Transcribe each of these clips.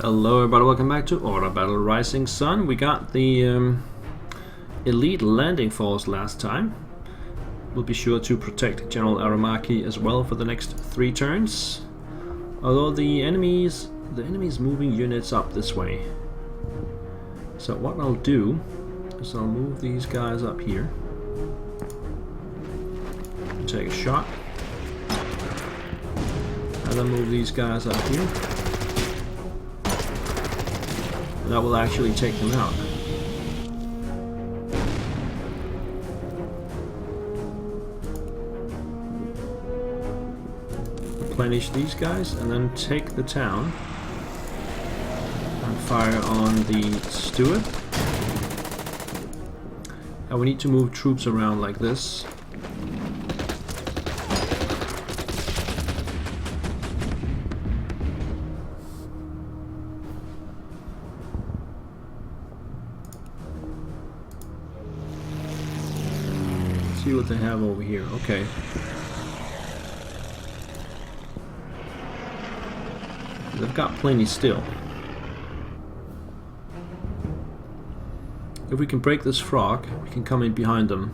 Hello everybody, welcome back to Order Battle Rising Sun. We got the elite landing force last time. We'll be sure to protect General Aramaki as well for the next 3 turns. Although the enemy's moving units up this way. So what I'll do is I'll move these guys up here. Take a shot. And then move these guys up here. That will actually take them out. Replenish these guys and then take the town and fire on the steward. Now we need to move troops around like this. See what they have over here. Okay. They've got plenty still. If we can break this frog, we can come in behind them.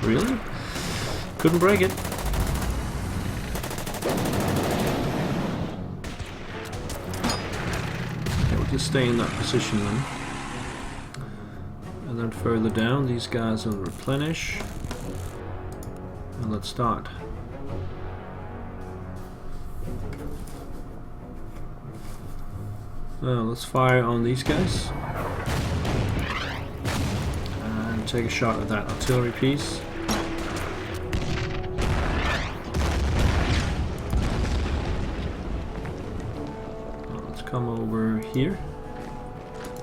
Really? Couldn't break it. Just stay in that position then. And then further down, these guys will replenish. And let's start. Now let's fire on these guys. And take a shot at that artillery piece. Come over here,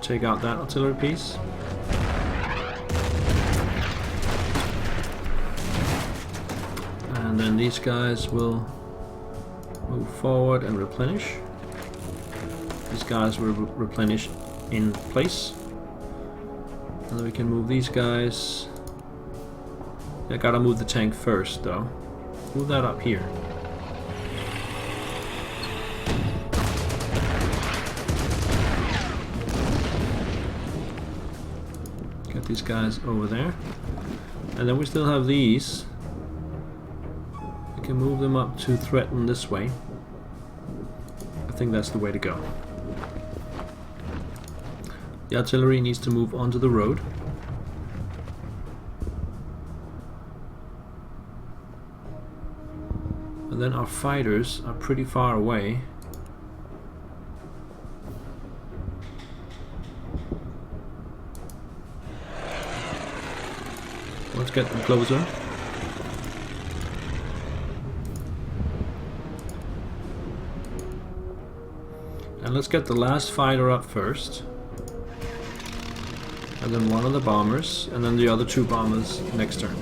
take out that artillery piece. And then these guys will move forward and replenish. These guys will replenish in place. And then we can move these guys. I gotta move the tank first though. Move that up here. These guys over there, and then we still have these. We can move them up to threaten this way. I think that's the way to go. The artillery needs to move onto the road. And then our fighters are pretty far away. Let's get them closer. And let's get the last fighter up first. And then one of the bombers, and then the other 2 bombers next turn.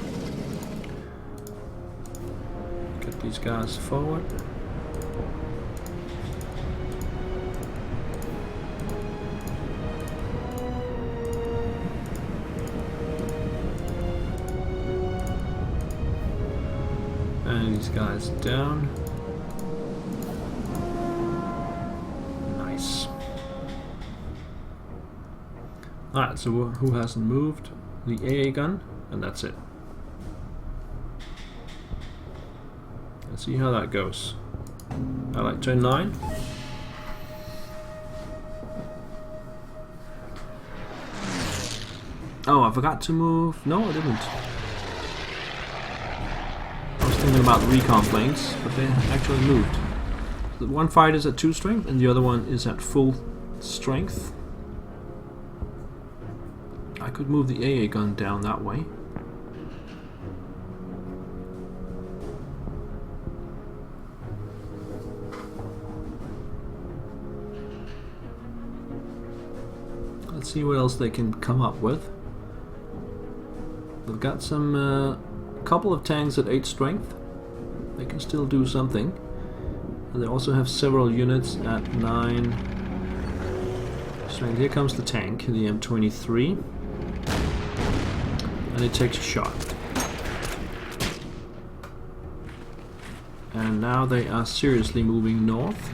Get these guys forward. These guys down. Nice. Alright, so who hasn't moved? The AA gun, and that's it. Let's see how that goes. I like turn 9. Oh, I forgot to move. No, I didn't. Thinking about recon planes, but they actually moved. The one fighter is at 2 strength and the other one is at full strength. I could move the AA gun down that way. Let's see what else they can come up with. They've got some couple of tanks at 8 strength. They can still do something. And they also have several units at 9 So here comes the tank, the M23, and it takes a shot. And now they are seriously moving north.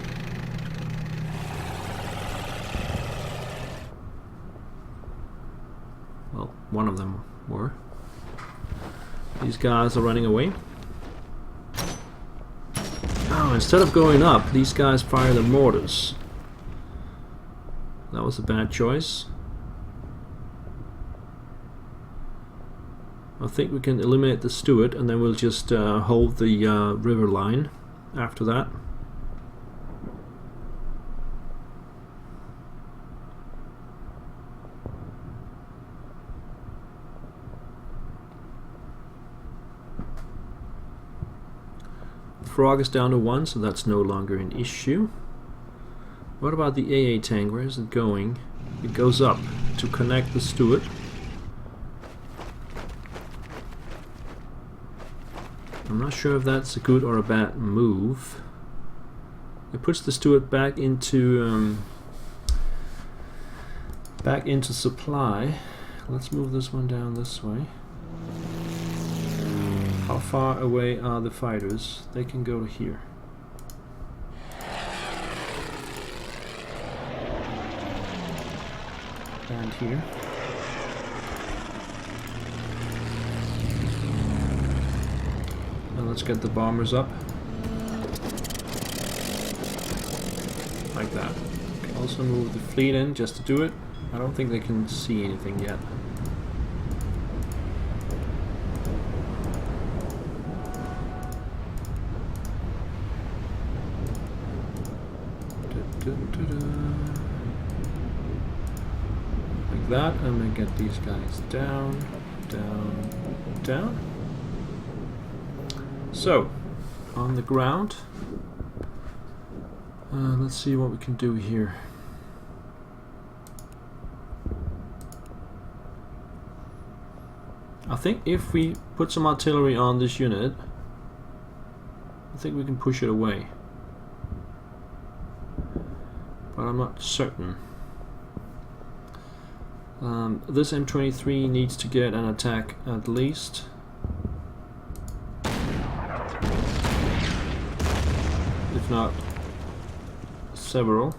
Well, one of them were. These guys are running away. Oh, instead of going up, these guys fire the mortars. That was a bad choice. I think we can eliminate the Stuart and then we'll just hold the river line after that. Frog is down to 1, so that's no longer an issue. What about the AA tank? Where is it going? It goes up to connect the Stuart. I'm not sure if that's a good or a bad move. It puts the Stuart back into supply. Let's move this one down this way. How far away are the fighters? They can go to here. And here. And let's get the bombers up. Like that. Can also move the fleet in just to do it. I don't think they can see anything yet. Like that, and then get these guys down, down, down. So, on the ground, let's see what we can do here. I think if we put some artillery on this unit, I think we can push it away. But I'm not certain. This M23 needs to get an attack at least. If not several.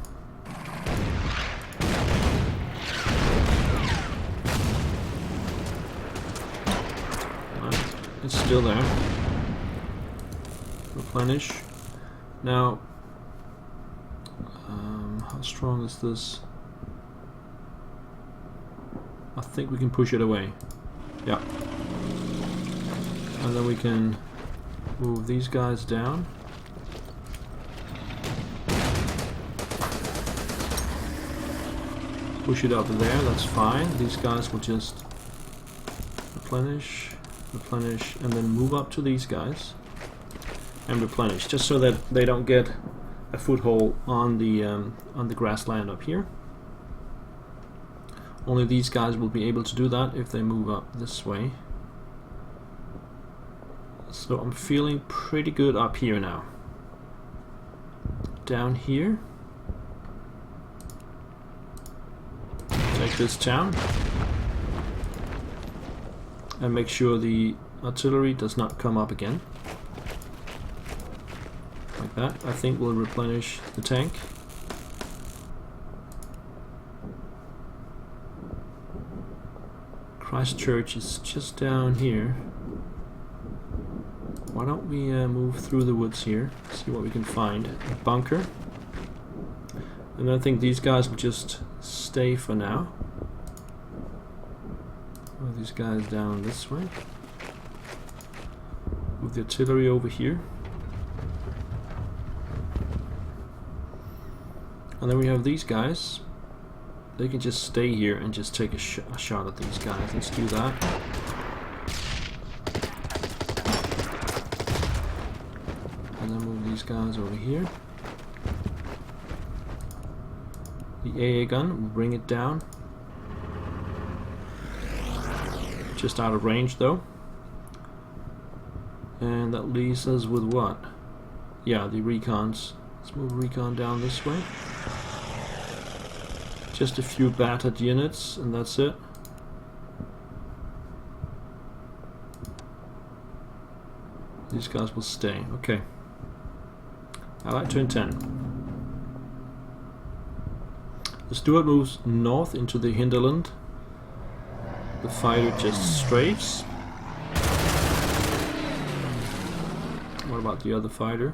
It's still there. Replenish. Now, how strong is this? I think we can push it away. Yeah. And then we can move these guys down. Push it up there, that's fine. These guys will just replenish, replenish, and then move up to these guys and replenish, just so that they don't get a foothold on the grassland up here. Only these guys will be able to do that if they move up this way. So I'm feeling pretty good up here now. Down here. Take this town. And make sure the artillery does not come up again. Like that. I think we'll replenish the tank. Christchurch is just down here. Why don't we move through the woods here, see what we can find. A bunker. And I think these guys will just stay for now. Move these guys down this way. Move the artillery over here. And then we have these guys. They can just stay here and just take a shot at these guys. Let's do that. And then move these guys over here. The AA gun, we'll bring it down. Just out of range though. And that leaves us with what? Yeah, the recons. Let's move recon down this way. Just a few battered units, and that's it. These guys will stay. Okay. I like turn 10. The Stuart moves north into the hinterland. The fighter just strafes. What about the other fighter?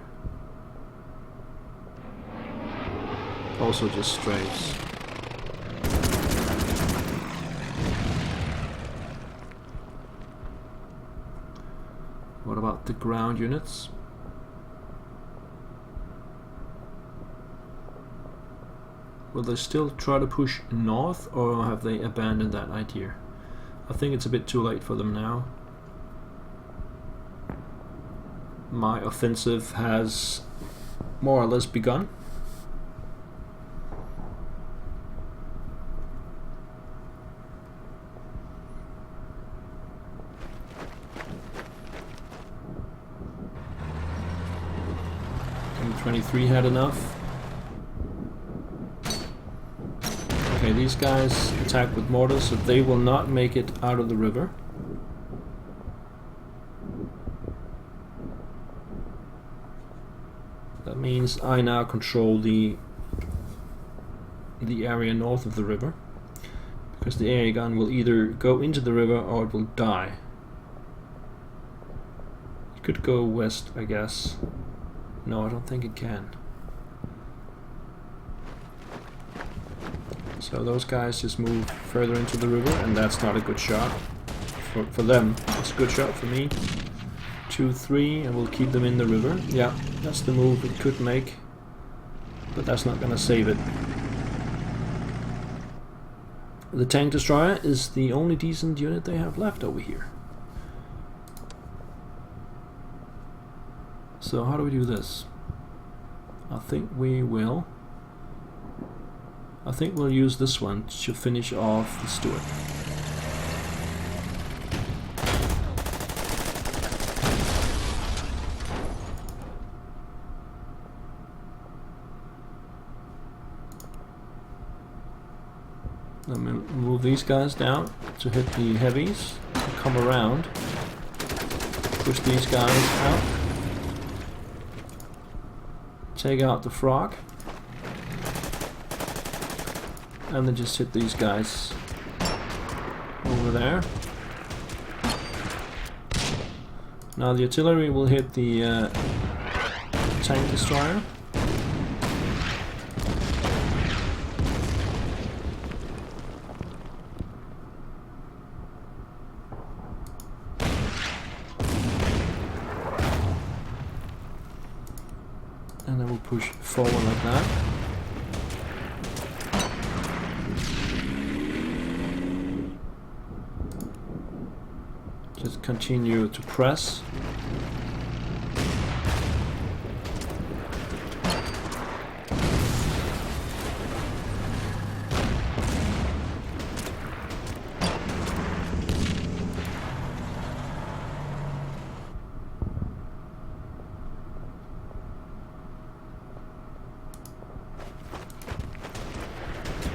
Also just strafes. What about the ground units? Will they still try to push north, or have they abandoned that idea? I think it's a bit too late for them now. My offensive has more or less begun. M23 had enough. Okay, these guys attack with mortars, so they will not make it out of the river. That means I now control the area north of the river, because the area gun will either go into the river or it will die. It could go west, I guess. No, I don't think it can. So those guys just move further into the river, and that's not a good shot. For them, it's a good shot for me. 2, 3, and we'll keep them in the river. Yeah, that's the move it could make, but that's not gonna save it. The tank destroyer is the only decent unit they have left over here. So how do we do this? I think we'll use this one to finish off the Stuart. Then we'll move these guys down to hit the heavies, come around, push these guys out, take out the frog, and then just hit these guys over there. Now the artillery will hit the tank destroyer. And then we'll push forward like that. Just continue to press.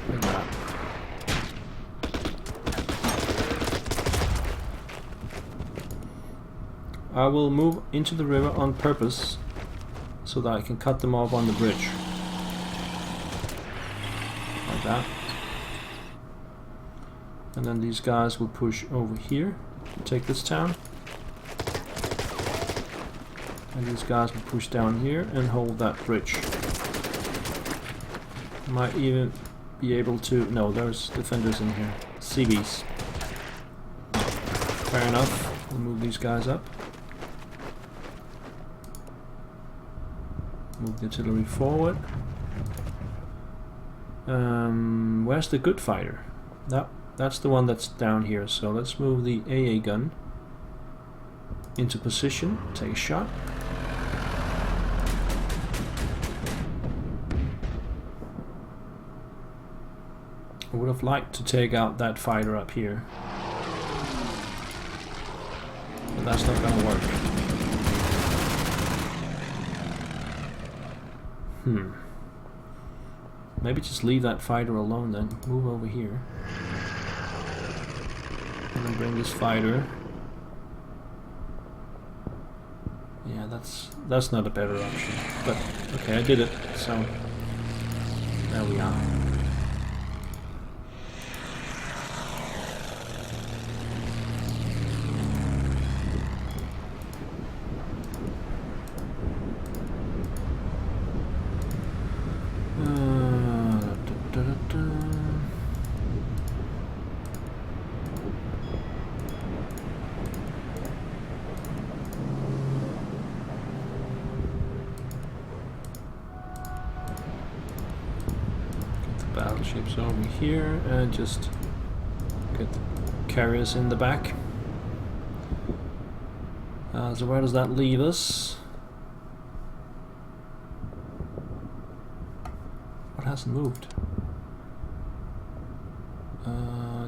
Like that. I will move into the river on purpose so that I can cut them off on the bridge. Like that. And then these guys will push over here to take this town. And these guys will push down here and hold that bridge. Might even be able to... No, there's defenders in here. CBs. Fair enough. We'll move these guys up. Move the artillery forward. Where's the good fighter? That's the one that's down here. So let's move the AA gun into position. Take a shot. I would have liked to take out that fighter up here, but that's not gonna work. Maybe just leave that fighter alone then. Move over here. And then bring this fighter. Yeah, that's not a better option. But okay, I did it, so there we are. Battleships over here and just get the carriers in the back. So where does that leave us? What hasn't moved?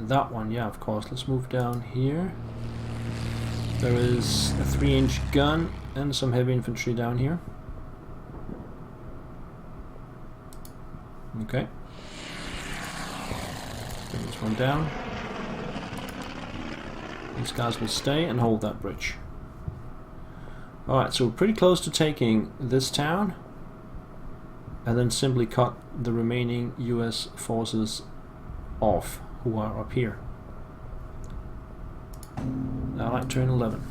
That one, yeah, of course. Let's move down here. There is a 3-inch gun and some heavy infantry down here. Okay. Bring this one down. These guys will stay and hold that bridge. Alright, so we're pretty close to taking this town and then simply cut the remaining US forces off who are up here. Alright, turn 11.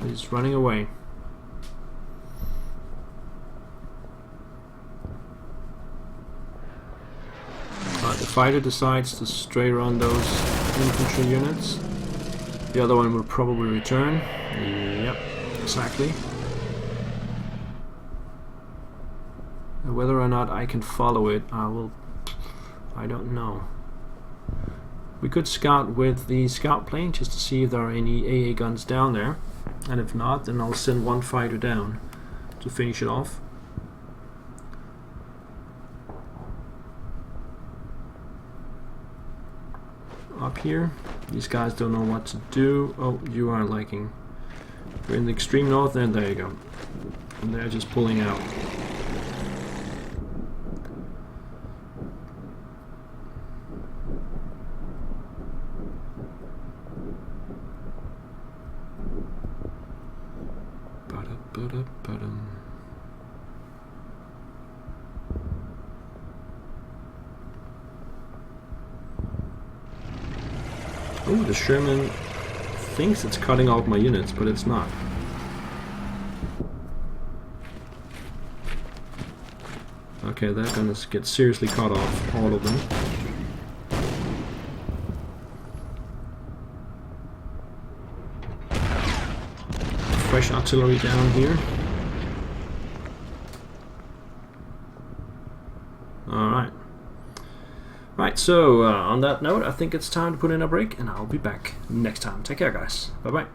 He's running away. The fighter decides to stray around those infantry units. The other one will probably return. Yep, exactly. Whether or not I can follow it, I don't know. We could scout with the scout plane just to see if there are any AA guns down there. And if not, then I'll send one fighter down to finish it off. Up here, these guys don't know what to do. Oh, you are liking. We're in the extreme north, and there you go. And they're just pulling out. Oh, the Sherman thinks it's cutting off my units, but it's not. Okay, they're gonna get seriously cut off, all of them. Fresh artillery down here. Alright. Right, so on that note, I think it's time to put in a break, and I'll be back next time. Take care, guys. Bye-bye.